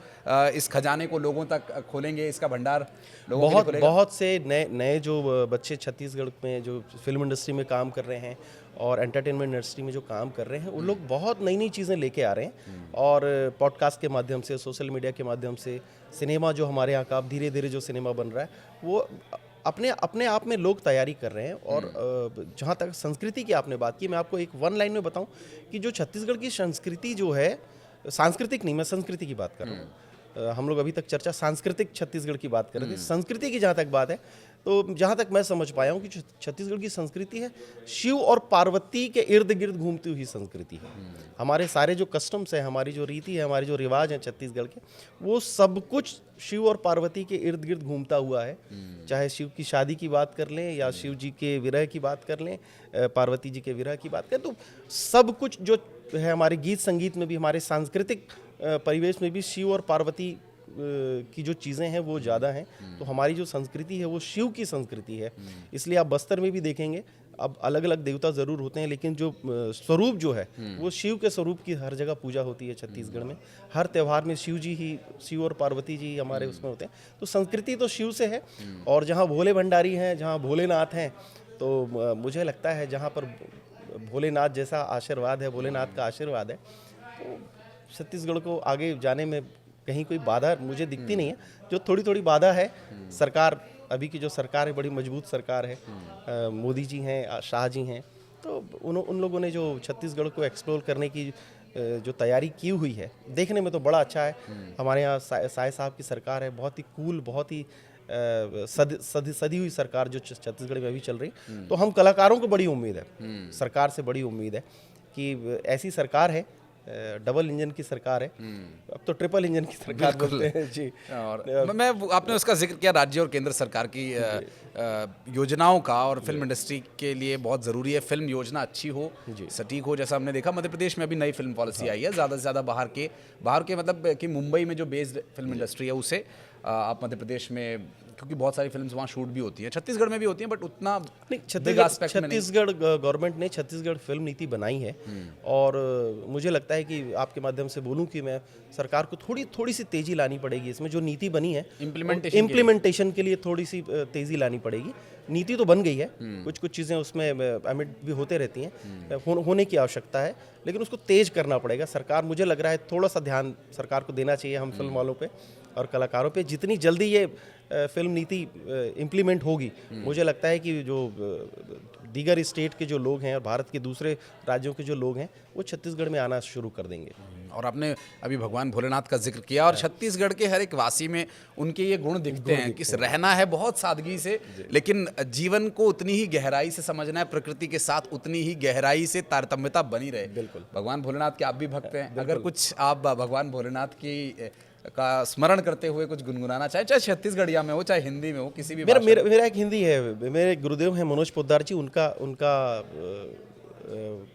इस खजाने को लोगों तक खोलेंगे, इसका भंडार लोगों के लिए खोलेगा? बहुत से नए जो बच्चे छत्तीसगढ़ में जो फिल्म इंडस्ट्री में काम कर रहे हैं और एंटरटेनमेंट इंडस्ट्री में जो काम कर रहे हैं, उन लोग बहुत नई नई चीज़ें लेके आ रहे हैं, और पॉडकास्ट के माध्यम से, सोशल मीडिया के माध्यम से, सिनेमा जो हमारे यहाँ का धीरे धीरे जो सिनेमा बन रहा है, वो अपने आप में लोग तैयारी कर रहे हैं। और जहाँ तक संस्कृति की आपने बात की, मैं आपको एक वन लाइन में बताऊं कि जो छत्तीसगढ़ की संस्कृति जो है, सांस्कृतिक नहीं, मैं संस्कृति की बात कर रहा हूँ, हम लोग अभी तक चर्चा सांस्कृतिक छत्तीसगढ़ की बात कर रहे थे। संस्कृति की जहाँ तक बात है, तो जहाँ तक मैं समझ पाया हूँ कि छत्तीसगढ़ की संस्कृति है शिव और पार्वती के इर्द गिर्द घूमती हुई संस्कृति है। हमारे सारे जो कस्टम्स हैं, हमारी जो रीति है, हमारे जो रिवाज हैं छत्तीसगढ़ के, वो सब कुछ शिव और पार्वती के इर्द गिर्द घूमता हुआ है। चाहे शिव की शादी की बात कर लें या शिव जी के विरह की बात कर लें, पार्वती जी के विरह की बात करें, तो सब कुछ जो है हमारे गीत संगीत में भी, हमारे सांस्कृतिक परिवेश में भी शिव और पार्वती की जो चीज़ें हैं वो ज़्यादा हैं। तो हमारी जो संस्कृति है वो शिव की संस्कृति है। इसलिए आप बस्तर में भी देखेंगे, अब अलग अलग देवता ज़रूर होते हैं, लेकिन जो स्वरूप जो है वो शिव के स्वरूप की हर जगह पूजा होती है छत्तीसगढ़ में। हर त्यौहार में शिव और पार्वती जी हमारे उसमें होते हैं। तो संस्कृति तो शिव से है, और जहाँ भोले भंडारी हैं, जहाँ भोलेनाथ हैं, तो मुझे लगता है जहाँ पर भोलेनाथ जैसा आशीर्वाद है, भोलेनाथ का आशीर्वाद है, तो छत्तीसगढ़ को आगे जाने में कहीं कोई बाधा मुझे दिखती नहीं है। जो थोड़ी थोड़ी बाधा है, सरकार, अभी की जो सरकार है बड़ी मजबूत सरकार है, मोदी जी हैं, शाह जी हैं, तो उन लोगों ने जो छत्तीसगढ़ को एक्सप्लोर करने की जो तैयारी की हुई है, देखने में तो बड़ा अच्छा है। हमारे यहाँ साय साहब की सरकार है, बहुत ही कूल, बहुत ही सदी हुई सरकार जो छत्तीसगढ़ में अभी चल रही। तो हम कलाकारों को बड़ी उम्मीद है, सरकार से बड़ी उम्मीद है कि ऐसी सरकार है, डबल इंजन की सरकार है, अब तो ट्रिपल इंजन की सरकार बोलते हैं जी। और आपने उसका जिक्र किया राज्य और केंद्र सरकार की योजनाओं का, और फिल्म इंडस्ट्री के लिए बहुत ज़रूरी है फिल्म योजना अच्छी हो, सटीक हो। जैसा हमने देखा मध्य प्रदेश में अभी नई फिल्म पॉलिसी आई है, ज़्यादा से ज़्यादा बाहर के मतलब कि मुंबई में जो बेस्ड फिल्म इंडस्ट्री है उसे आप मध्य प्रदेश में, क्योंकि बहुत सारी फिल्म्स वहाँ शूट भी होती हैं, छत्तीसगढ़ में भी होती हैं, बट उतना नहीं। छत्तीसगढ़ गवर्नमेंट ने छत्तीसगढ़ फिल्म नीति बनाई है, और मुझे लगता है कि आपके माध्यम से बोलूं कि मैं सरकार को थोड़ी सी तेज़ी लानी पड़ेगी इसमें। जो नीति बनी है इम्प्लीमेंटेशन के लिए थोड़ी सी तेज़ी लानी पड़ेगी। नीति तो बन गई है, कुछ चीज़ें उसमें अमेंड भी होते रहती हैं, होने की आवश्यकता है, लेकिन उसको तेज़ करना पड़ेगा। सरकार, मुझे लग रहा है थोड़ा सा ध्यान सरकार को देना चाहिए हम फिल्म वालों पे और कलाकारों पे। जितनी जल्दी ये फिल्म नीति इम्प्लीमेंट होगी, मुझे लगता है कि जो दीगर स्टेट के जो लोग हैं और भारत के दूसरे राज्यों के जो लोग हैं, वो छत्तीसगढ़ में आना शुरू कर देंगे। और आपने अभी भगवान भोलेनाथ का जिक्र किया, और छत्तीसगढ़ के हर एक वासी में उनके ये गुण दिखते हैं कि रहना है बहुत सादगी से, लेकिन जीवन को उतनी ही गहराई से समझना है, प्रकृति के साथ उतनी ही गहराई से तारतम्यता बनी रहे। बिल्कुल। भगवान भोलेनाथ के आप भी भक्त हैं, अगर कुछ आप भगवान भोलेनाथ की का स्मरण करते हुए कुछ गुनगुनाना चाहे छत्तीसगढ़िया में हो, चाहे हिंदी में हो, किसी भी मेरा एक हिंदी है, मेरे गुरुदेव हैं मनोज पोद्दार जी, उनका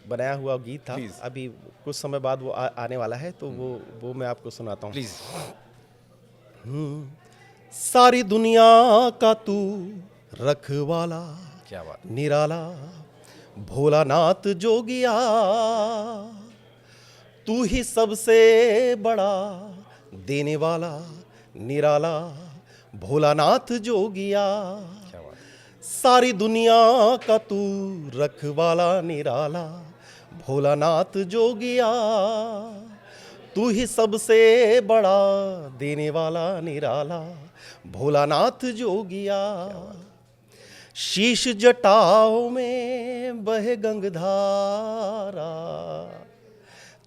बनाया हुआ गीत था, अभी कुछ समय बाद वो आने वाला है, तो वो मैं आपको सुनाता हूँ प्लीज। सारी दुनिया का तू रखवाला, क्या बात, निराला भोलानाथ जोगिया, तू ही सबसे बड़ा देने वाला, निराला भोलानाथ जोगिया, सारी दुनिया का तू रखवाला, निराला भोलानाथ जोगिया, तू ही सबसे बड़ा देने वाला निराला, भोलानाथ जोगिया। शीश जटाओं में बहे गंगधारा,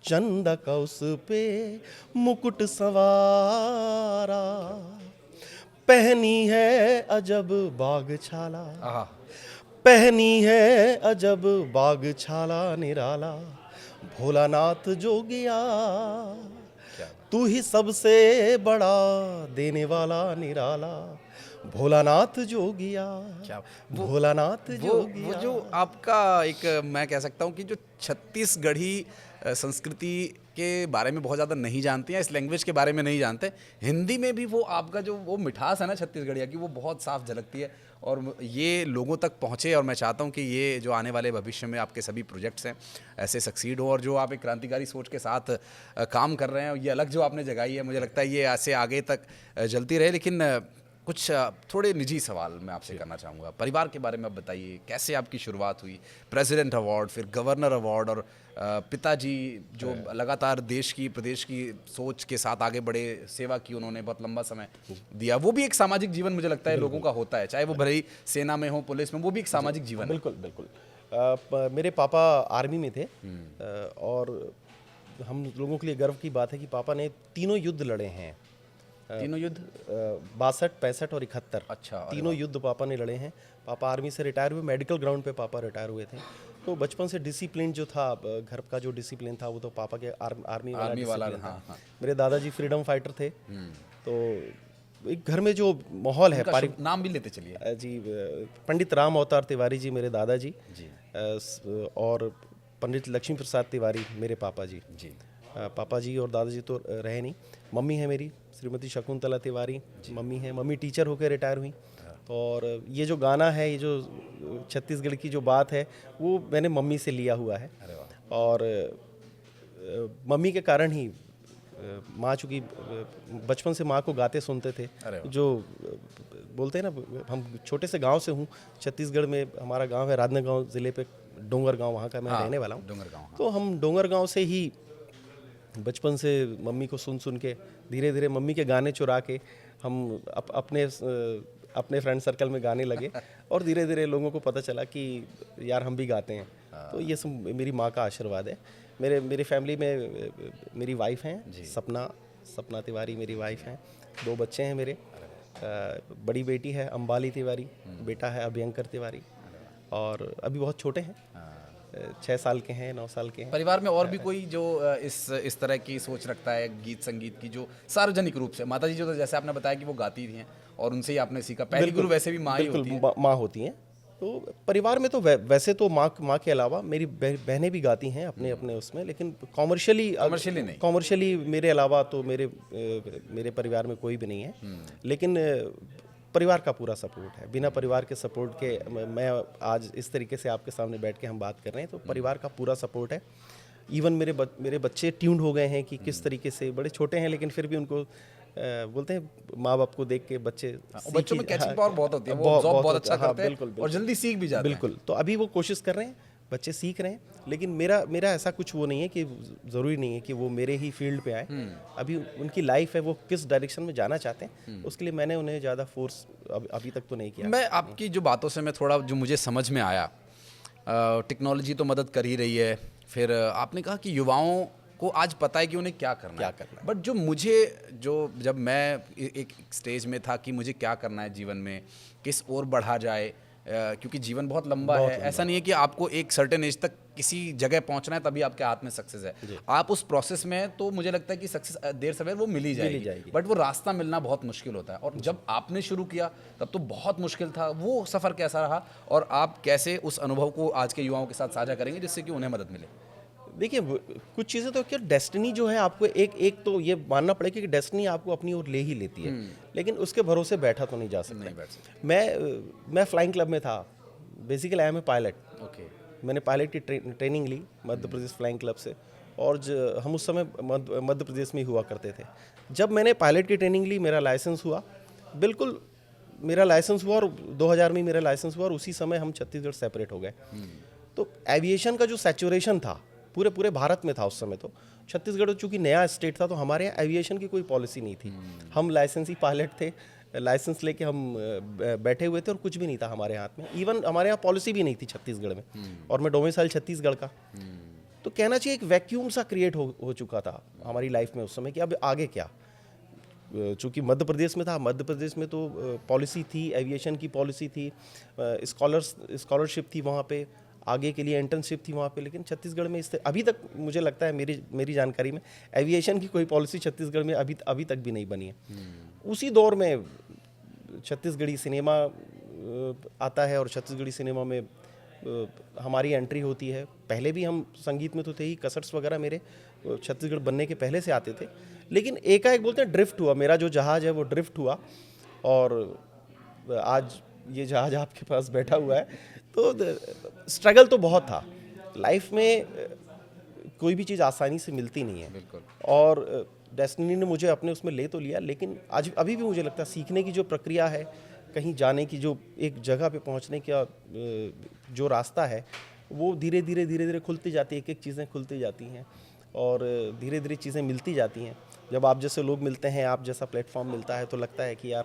चंदा उस पे मुकुट सवारा, पहनी है अजब बाग छाला, आहा, पहनी है अजब बाग छाला निराला, भोलानाथ जोगिया। तू ही सबसे बड़ा देने वाला निराला, भोलानाथ जोगिया, क्या भोलानाथ जोगिया। वो जो आपका एक, मैं कह सकता हूँ कि जो छत्तीसगढ़ी संस्कृति के बारे में बहुत ज़्यादा नहीं जानते हैं, इस लैंग्वेज के बारे में नहीं जानते, हिंदी में भी वो आपका जो वो मिठास है ना छत्तीसगढ़िया की, वो बहुत साफ झलकती है और ये लोगों तक पहुँचे। और मैं चाहता हूँ कि ये जो आने वाले भविष्य में आपके सभी प्रोजेक्ट्स हैं ऐसे सक्सीड हो, और जो आप एक क्रांतिकारी सोच के साथ काम कर रहे हैं, ये अलग जो आपने जगाई है, मुझे लगता है ये ऐसे आगे तक जलती रहे। लेकिन कुछ थोड़े निजी सवाल मैं आपसे करना चाहूँगा। परिवार के बारे में आप बताइए, कैसे आपकी शुरुआत हुई? प्रेसिडेंट अवार्ड, फिर गवर्नर अवार्ड, और पिताजी जो लगातार देश की प्रदेश की सोच के साथ आगे बढ़े, सेवा की उन्होंने, बहुत लंबा समय दिया। वो भी एक सामाजिक जीवन मुझे लगता है लोगों का होता है, चाहे वो भले ही सेना में हो, पुलिस में, वो भी एक सामाजिक जीवन है। बिल्कुल बिल्कुल। मेरे पापा आर्मी में थे, और हम लोगों के लिए गर्व की बात है कि पापा ने तीनों युद्ध लड़े हैं। तीनों युद्ध? 62, 65 और 71। अच्छा, तीनों युद्ध पापा ने लड़े हैं। पापा आर्मी से रिटायर हुए, मेडिकल ग्राउंड पे पापा रिटायर हुए थे। तो बचपन से डिसिप्लिन जो था, घर का जो डिसिप्लिन था, वो तो पापा के आर्मी वाला डिसिप्लिन था। हाँ। मेरे दादाजी फ्रीडम फाइटर थे। तो एक घर में जो माहौल है, नाम भी लेते चलिए जी, पंडित राम अवतार तिवारी जी मेरे दादाजी जी, और पंडित लक्ष्मी प्रसाद तिवारी मेरे पापा जी। पापा जी और दादाजी तो रहे नहीं। मम्मी है मेरी श्रीमती शकुंतला तिवारी, मम्मी है। मम्मी टीचर होकर रिटायर हुई। और ये जो गाना है, ये जो छत्तीसगढ़ की जो बात है, वो मैंने मम्मी से लिया हुआ है। और मम्मी के कारण ही माँ, चूँकि बचपन से माँ को गाते सुनते थे, जो बोलते हैं ना, हम छोटे से गांव से हूँ छत्तीसगढ़ में। हमारा गांव है राजनांदगांव ज़िले पे, डोंगर गांव, वहाँ का मैं रहने वाला हूँ। तो हम डोंगर गांव से ही बचपन से मम्मी को सुन सुन के धीरे धीरे मम्मी के गाने चुरा के हम अपने फ्रेंड सर्कल में गाने लगे, और धीरे धीरे लोगों को पता चला कि यार हम भी गाते हैं। तो ये सब मेरी माँ का आशीर्वाद है। मेरी फैमिली में मेरी वाइफ हैं, सपना तिवारी मेरी वाइफ हैं। 2 बच्चे हैं मेरे। बड़ी बेटी है अंबाली तिवारी, बेटा है अभयंकर तिवारी, और अभी बहुत छोटे हैं, 6 साल के हैं, 9 साल के हैं। परिवार में और भी कोई जो इस तरह की सोच रखता है गीत संगीत की, जो सार्वजनिक रूप से? माता जी जो, जैसे आपने बताया कि वो गाती थी हैं और उनसे ही आपने सीखा, पहली गुरु वैसे भी माँ ही होती है। माँ होती हैं। तो परिवार में तो वैसे तो माँ के अलावा मेरी बहनें भी गाती हैं अपने अपने उसमें, लेकिन कॉमर्शियली मेरे अलावा तो मेरे परिवार में कोई भी नहीं है। लेकिन परिवार का पूरा सपोर्ट है। बिना परिवार के सपोर्ट के मैं आज इस तरीके से आपके सामने बैठ के हम बात कर रहे हैं, तो परिवार का पूरा सपोर्ट है। इवन मेरे बच्चे ट्यून्ड हो गए हैं कि किस तरीके से, बड़े छोटे हैं लेकिन फिर भी उनको बोलते हैं, माँ बाप को देख के बच्चों में कैचिंग पावर बहुत होती है, वो बहुत अच्छा करते हैं और जल्दी सीख भी जाते हैं। बिल्कुल। तो अभी वो कोशिश कर रहे हैं, बच्चे सीख रहे हैं, लेकिन मेरा ऐसा कुछ वो नहीं है कि ज़रूरी नहीं है कि वो मेरे ही फील्ड पे आए। अभी उनकी लाइफ है, वो किस डायरेक्शन में जाना चाहते हैं, उसके लिए मैंने उन्हें ज़्यादा फोर्स अभी तक तो नहीं किया। मैं आपकी जो बातों से मैं थोड़ा, जो मुझे समझ में आया, टेक्नोलॉजी तो मदद कर ही रही है, फिर आपने कहा कि युवाओं को आज पता है कि उन्हें क्या करना है। बट जब मैं एक स्टेज में था कि मुझे क्या करना है जीवन में, किस ओर बढ़ा जाए, क्योंकि जीवन बहुत लंबा है। ऐसा नहीं है कि आपको एक सर्टेन एज तक किसी जगह पहुंचना है तभी आपके हाथ में सक्सेस है। आप उस प्रोसेस में, तो मुझे लगता है कि सक्सेस देर सवेर वो मिल ही जाएगी, बट वो रास्ता मिलना बहुत मुश्किल होता है। और जब आपने शुरू किया तब तो बहुत मुश्किल था। वो सफ़र कैसा रहा और आप कैसे उस अनुभव को आज के युवाओं के साथ साझा करेंगे जिससे कि उन्हें मदद मिले? देखिए, कुछ चीज़ें तो क्या, डेस्टिनी जो है आपको एक तो ये मानना पड़ेगा कि डेस्टिनी आपको अपनी ओर ले ही लेती है, लेकिन उसके भरोसे बैठा तो नहीं जा सकता। मैं फ्लाइंग क्लब में था, basically I am a pilot. मैंने पायलट की ट्रेनिंग ली मध्य प्रदेश फ्लाइंग क्लब से, और हम उस समय मध्य प्रदेश में ही हुआ करते थे। जब मैंने पायलट की ट्रेनिंग ली, मेरा लाइसेंस हुआ, बिल्कुल मेरा लाइसेंस हुआ, और 2000 में मेरा लाइसेंस हुआ, और उसी समय हम छत्तीसगढ़ सेपरेट हो गए। तो एविएशन का जो सैचुरेशन था पूरे भारत में था उस समय, तो छत्तीसगढ़ चूँकि नया स्टेट था तो हमारे यहाँ एविएशन की कोई पॉलिसी नहीं थी। हम लाइसेंसी पायलट थे, लाइसेंस लेके हम बैठे हुए थे और कुछ भी नहीं था हमारे हाथ में। इवन हमारे यहाँ पॉलिसी भी नहीं थी छत्तीसगढ़ में, और मैं डोमिसाइल छत्तीसगढ़ का। तो कहना चाहिए एक वैक्यूम सा क्रिएट हो चुका था हमारी लाइफ में उस समय कि अब आगे क्या। चूँकि मध्य प्रदेश में था, मध्य प्रदेश में तो पॉलिसी थी, एविएशन की पॉलिसी थी, स्कॉलरशिप थी वहाँ पे, आगे के लिए इंटर्नशिप थी वहाँ पे। लेकिन छत्तीसगढ़ में अभी तक मुझे लगता है, मेरी जानकारी में एविएशन की कोई पॉलिसी छत्तीसगढ़ में अभी तक भी नहीं बनी है। उसी दौर में छत्तीसगढ़ी सिनेमा आता है और छत्तीसगढ़ी सिनेमा में हमारी एंट्री होती है। पहले भी हम संगीत में तो थे ही, कसट्स वगैरह मेरे छत्तीसगढ़ बनने के पहले से आते थे। लेकिन एकाएक बोलते हैं ड्रिफ्ट हुआ, मेरा जो जहाज़ है वो ड्रिफ्ट हुआ, और आज ये जहाज़ आपके पास बैठा हुआ है। तो स्ट्रगल तो बहुत था लाइफ में, कोई भी चीज़ आसानी से मिलती नहीं है। बिल्कुल। और डेस्टिनी ने मुझे अपने उसमें ले तो लिया, लेकिन आज अभी भी मुझे लगता है सीखने की जो प्रक्रिया है, कहीं जाने की, जो एक जगह पे पहुंचने का जो रास्ता है, वो धीरे धीरे खुलती जाती है। एक चीज़ें खुलती जाती हैं और धीरे धीरे चीज़ें मिलती जाती हैं। जब आप जैसे लोग मिलते हैं, आप जैसा प्लेटफॉर्म मिलता है, तो लगता है कि यार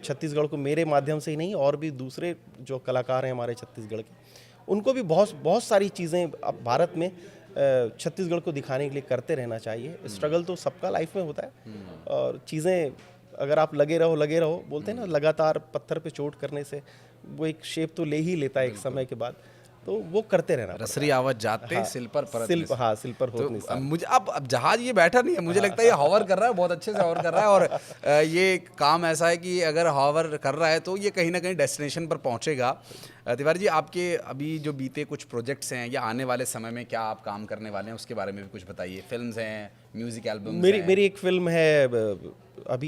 छत्तीसगढ़ को मेरे माध्यम से ही नहीं, और भी दूसरे जो कलाकार हैं हमारे छत्तीसगढ़ के, उनको भी बहुत सारी चीज़ें अब भारत में छत्तीसगढ़ को दिखाने के लिए करते रहना चाहिए। स्ट्रगल तो सबका लाइफ में होता है, और चीज़ें अगर आप लगे रहो, बोलते हैं ना, लगातार पत्थर पे चोट करने से वो एक शेप तो ले ही लेता है एक समय के बाद, तो वो करते रहना। रसरी आवाज जाते सिल पर परत सिल पर होत तो निशान। मुझे अब जहाज ये बैठा नहीं है, मुझे लगता है ये हॉवर कर रहा है, बहुत अच्छे से हॉवर कर रहा है। और ये काम ऐसा है कि अगर हॉवर कर रहा है तो ये कहीं ना कहीं डेस्टिनेशन पर पहुंचेगा। तिवारी जी, आपके अभी जो बीते कुछ प्रोजेक्ट्स हैं या आने वाले समय में क्या आप काम करने वाले हैं, उसके बारे में भी कुछ बताइए। फिल्म्स हैं, म्यूजिक एल्बम? मेरी एक फिल्म है,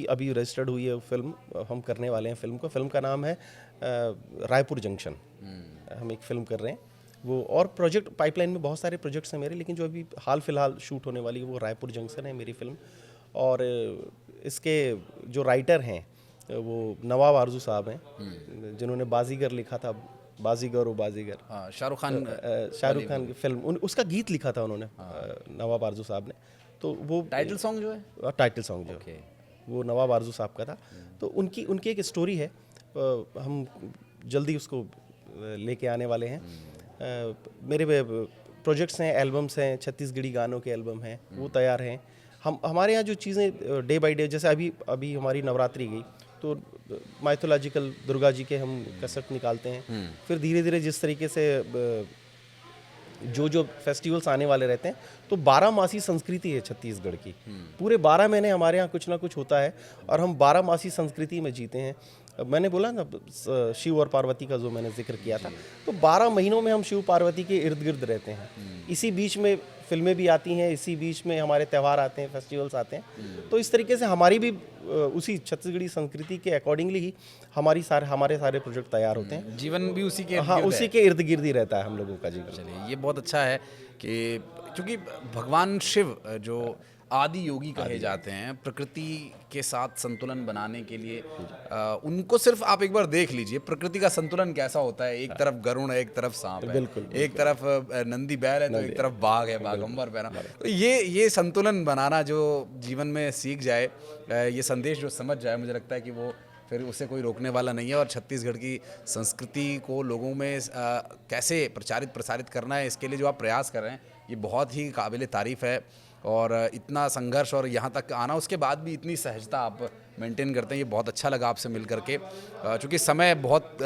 अभी रजिस्टर्ड हुई है फिल्म, हम करने वाले हैं फिल्म का नाम है रायपुर जंक्शन। हम एक फिल्म कर रहे हैं वो, और प्रोजेक्ट पाइपलाइन में बहुत सारे प्रोजेक्ट्स हैं मेरे, लेकिन जो अभी हाल फिलहाल शूट होने वाली है वो रायपुर जंक्शन है मेरी फिल्म। और इसके जो राइटर हैं वो नवाब आरजू साहब हैं, जिन्होंने बाजीगर लिखा था, बाजीगर, शाहरुख खान की फिल्म, उसका गीत लिखा था उन्होंने, नवाब आरजू साहब ने। तो वो टाइटल सॉन्ग जो है, टाइटल सॉन्ग जो वो नवाब आरजू साहब का था। तो उनकी एक स्टोरी है, हम जल्दी उसको लेके आने वाले हैं। मेरे प्रोजेक्ट्स हैं, एल्बम्स हैं, छत्तीसगढ़ी गानों के एल्बम हैं, वो तैयार हैं। हमारे यहाँ जो चीज़ें डे बाय डे, जैसे अभी हमारी नवरात्रि गई, तो माइथोलॉजिकल दुर्गा जी के हम कैसेट निकालते हैं। फिर धीरे धीरे जिस तरीके से जो फेस्टिवल्स आने वाले रहते हैं, तो 12 मासी संस्कृति है छत्तीसगढ़ की। पूरे 12 महीने हमारे यहाँ कुछ ना कुछ होता है, और हम 12 मासी संस्कृति में जीते हैं। मैंने बोला ना, शिव और पार्वती का जो मैंने जिक्र किया था, तो 12 महीनों में हम शिव पार्वती के इर्द गिर्द रहते हैं। इसी बीच में फिल्में भी आती हैं, इसी बीच में हमारे त्यौहार आते हैं, फेस्टिवल्स आते हैं। तो इस तरीके से हमारी भी उसी छत्तीसगढ़ी संस्कृति के अकॉर्डिंगली ही हमारे सारे प्रोजेक्ट तैयार होते हैं। जीवन भी उसी के उसी के इर्द गिर्द ही रहता है हम लोगों का जीवन। चलिए, ये बहुत अच्छा है कि क्योंकि भगवान शिव जो आदि योगी कहे जाते हैं, प्रकृति के साथ संतुलन बनाने के लिए उनको सिर्फ आप एक बार देख लीजिए, प्रकृति का संतुलन कैसा होता है। एक तरफ गरुड़ है, एक तरफ सांप है, एक तरफ नंदी बैल है, तो एक तरफ बाघ है, बाघंबर पहना। तो ये संतुलन बनाना जो जीवन में सीख जाए, ये संदेश जो समझ जाए, मुझे लगता है कि वो फिर उसे कोई रोकने वाला नहीं है। और छत्तीसगढ़ की संस्कृति को लोगों में कैसे प्रसारित करना है, इसके लिए जो आप प्रयास कर रहे हैं, ये बहुत ही काबिल तारीफ़ है। और इतना संघर्ष और यहाँ तक आना, उसके बाद भी इतनी सहजता आप मेंटेन करते हैं, ये बहुत अच्छा लगा आपसे मिल करके। चूँकि समय बहुत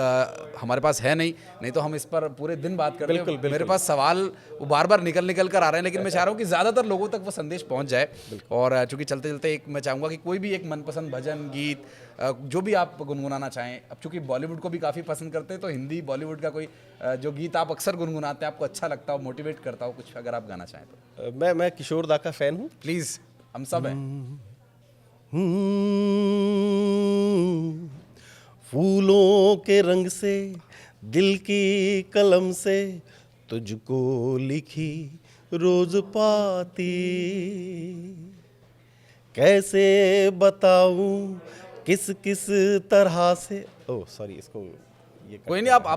हमारे पास है नहीं तो हम इस पर पूरे दिन बात कर रहे हैं। मेरे पास सवाल वो बार बार निकल कर आ रहे हैं, लेकिन मैं चाह रहा हूँ कि ज़्यादातर लोगों तक वो संदेश पहुँच जाए। और चूँकि चलते चलते एक मैं चाहूँगा कि कोई भी एक मनपसंद भजन, गीत, जो भी आप गुनगुनाना चाहें। अब चूँकि बॉलीवुड को भी काफ़ी पसंद करते हैं, तो हिंदी बॉलीवुड का कोई जो गीत आप अक्सर गुनगुनाते हैं, आपको अच्छा लगता हो, मोटिवेट करता हो, कुछ अगर आप गाना चाहें तो। मैं किशोर दा का फ़ैन हूँ। प्लीज़, हम सब हैं। फूलों के रंग से, दिल की कलम से, तुझको लिखी रोज पाती, कैसे बताऊं किस किस तरह से। ओह सॉरी, इसको कोई नहीं, आप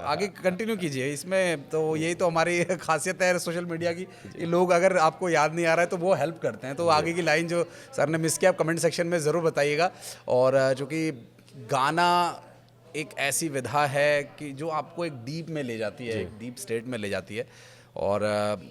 आगे कंटिन्यू कीजिए इसमें। तो यही तो हमारी खासियत है सोशल मीडिया की कि लोग अगर आपको याद नहीं आ रहा है तो वो हेल्प करते हैं। तो आगे की लाइन जो सर ने मिस किया, आप कमेंट सेक्शन में ज़रूर बताइएगा। और चूँकि गाना एक ऐसी विधा है कि जो आपको एक डीप में ले जाती है, एक डीप स्टेट में ले जाती है। और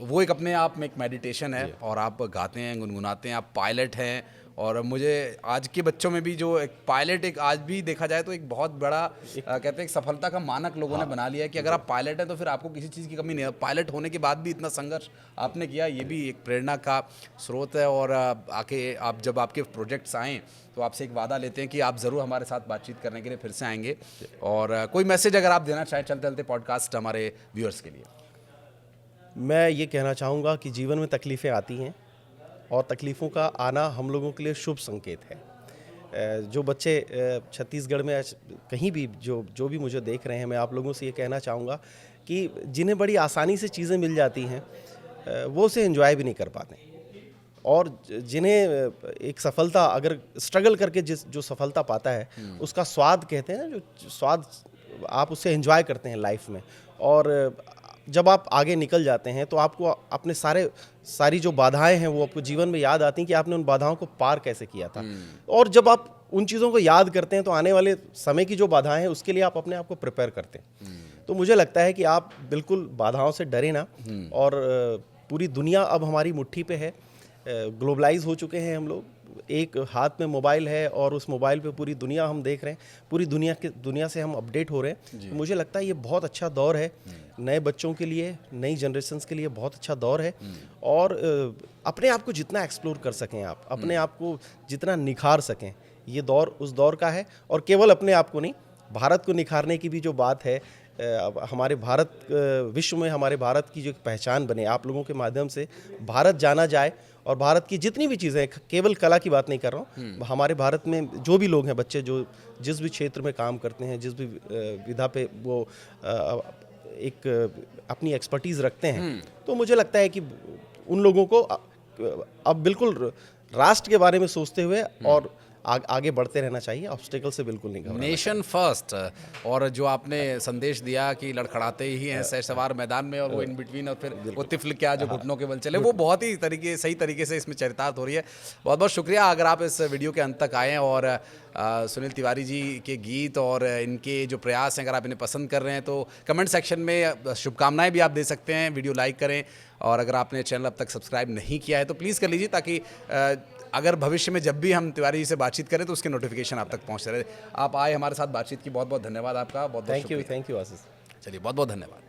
वो एक अपने आप में एक मेडिटेशन है। और आप गाते हैं, गुनगुनाते हैं, आप पायलट हैं। और मुझे आज के बच्चों में भी जो एक पायलट, एक आज भी देखा जाए तो एक बहुत बड़ा कहते हैं एक सफलता का मानक लोगों ने बना लिया है कि अगर आप पायलट हैं तो फिर आपको किसी चीज़ की कमी नहीं है। पायलट होने के बाद भी इतना संघर्ष आपने किया, ये भी एक प्रेरणा का स्रोत है। और आके आप जब आपके प्रोजेक्ट्स आएँ तो आपसे एक वादा लेते हैं कि आप ज़रूर हमारे साथ बातचीत करने के लिए फिर से आएंगे। और कोई मैसेज अगर आप देना चाहें चलते चलते पॉडकास्ट हमारे व्यूअर्स के लिए। मैं ये कहना चाहूँगा कि जीवन में तकलीफ़ें आती हैं और तकलीफ़ों का आना हम लोगों के लिए शुभ संकेत है। जो बच्चे छत्तीसगढ़ में कहीं भी जो भी मुझे देख रहे हैं, मैं आप लोगों से ये कहना चाहूँगा कि जिन्हें बड़ी आसानी से चीज़ें मिल जाती हैं वो उसे एंजॉय भी नहीं कर पाते। और जिन्हें एक सफलता, अगर स्ट्रगल करके जो सफलता पाता है उसका स्वाद कहते हैं ना, जो स्वाद आप उससे एंजॉय करते हैं लाइफ में। और जब आप आगे निकल जाते हैं तो आपको अपने सारी जो बाधाएं हैं वो आपको जीवन में याद आती हैं कि आपने उन बाधाओं को पार कैसे किया था। और जब आप उन चीज़ों को याद करते हैं तो आने वाले समय की जो बाधाएं हैं उसके लिए आप अपने आप को प्रिपेयर करते हैं। तो मुझे लगता है कि आप बिल्कुल बाधाओं से डरे ना। और पूरी दुनिया अब हमारी मुट्ठी पे है, ग्लोबलाइज हो चुके हैं हम लोग। एक हाथ में मोबाइल है और उस मोबाइल पे पूरी दुनिया हम देख रहे हैं, पूरी दुनिया से हम अपडेट हो रहे हैं। तो मुझे लगता है ये बहुत अच्छा दौर है नए बच्चों के लिए, नई जनरेशन्स के लिए बहुत अच्छा दौर है। और अपने आप को जितना एक्सप्लोर कर सकें, आप अपने आप को जितना निखार सकें, ये दौर उस दौर का है। और केवल अपने आप को नहीं, भारत को निखारने की भी जो बात है, हमारे भारत विश्व में हमारे भारत की जो पहचान बने, आप लोगों के माध्यम से भारत जाना जाए। और भारत की जितनी भी चीज़ें, केवल कला की बात नहीं कर रहा हूँ, हमारे भारत में जो भी लोग हैं, बच्चे जो जिस भी क्षेत्र में काम करते हैं, जिस भी विधा पे वो एक अपनी एक्सपर्टीज़ रखते हैं, तो मुझे लगता है कि उन लोगों को अब बिल्कुल राष्ट्र के बारे में सोचते हुए और आगे बढ़ते रहना चाहिए। ऑब्स्टेकल से बिल्कुल नहीं घबराना। Nation first. और जो आपने संदेश दिया कि लड़खड़ाते ही हैं सवार मैदान में, और वो इन बिटवीन, और फिर वो तिफल क्या जो घुटनों के बल चले, वो बहुत ही सही तरीके से इसमें चरितार्थ हो रही है। बहुत बहुत शुक्रिया अगर आप इस वीडियो के अंत तक आए हैं। और सुनील तिवारी जी के गीत और इनके जो प्रयास हैं अगर आप इन्हें पसंद कर रहे हैं तो कमेंट सेक्शन में शुभकामनाएं भी आप दे सकते हैं। वीडियो लाइक करें। और अगर आपने चैनल अब तक सब्सक्राइब नहीं किया है तो प्लीज़ कर लीजिए, ताकि अगर भविष्य में जब भी हम तिवारी जी से बातचीत करें तो उसके नोटिफिकेशन आप तक पहुंचते रहे। आप आए, हमारे साथ बातचीत की, बहुत बहुत धन्यवाद आपका। बहुत बहुत थैंक यू आशीष। चलिए, बहुत बहुत धन्यवाद।